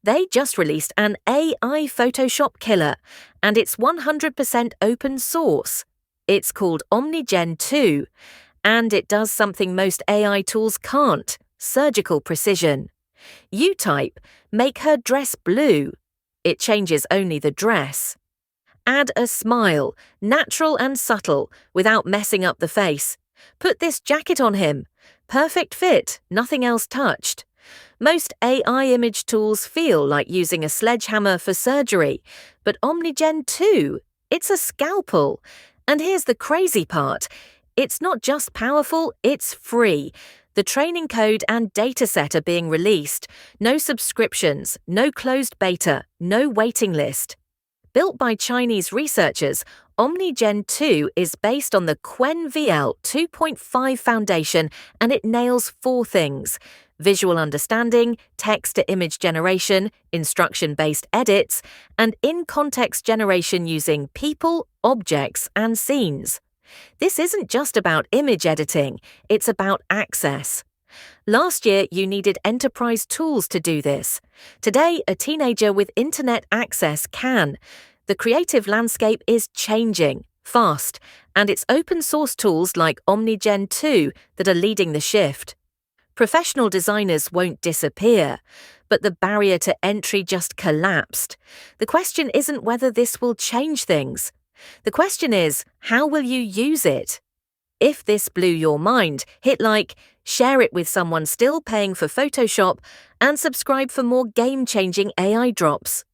They just released an AI Photoshop killer, and it's 100% open source. It's called OmniGen 2, and it does something most AI tools can't: surgical precision. You type, "Make her dress blue." It changes only the dress. Add a smile, natural and subtle, without messing up the face. Put this jacket on him. Perfect fit, nothing else touched. Most AI image tools feel like using a sledgehammer for surgery, but OmniGen 2, it's a scalpel. And here's the crazy part. It's not just powerful, it's free. The training code and dataset are being released. No subscriptions, no closed beta, no waiting list. Built by Chinese researchers, OmniGen 2 is based on the QuenVL 2.5 foundation, and it nails 4 things: visual understanding, text-to-image generation, instruction-based edits, and in-context generation using people, objects, and scenes. This isn't just about image editing, it's about access. Last year, you needed enterprise tools to do this. Today, a teenager with internet access can. The creative landscape is changing, fast, and it's open source tools like OmniGen 2 that are leading the shift. Professional designers won't disappear, but the barrier to entry just collapsed. The question isn't whether this will change things. The question is, how will you use it? If this blew your mind, hit like, share it with someone still paying for Photoshop, and subscribe for more game-changing AI drops.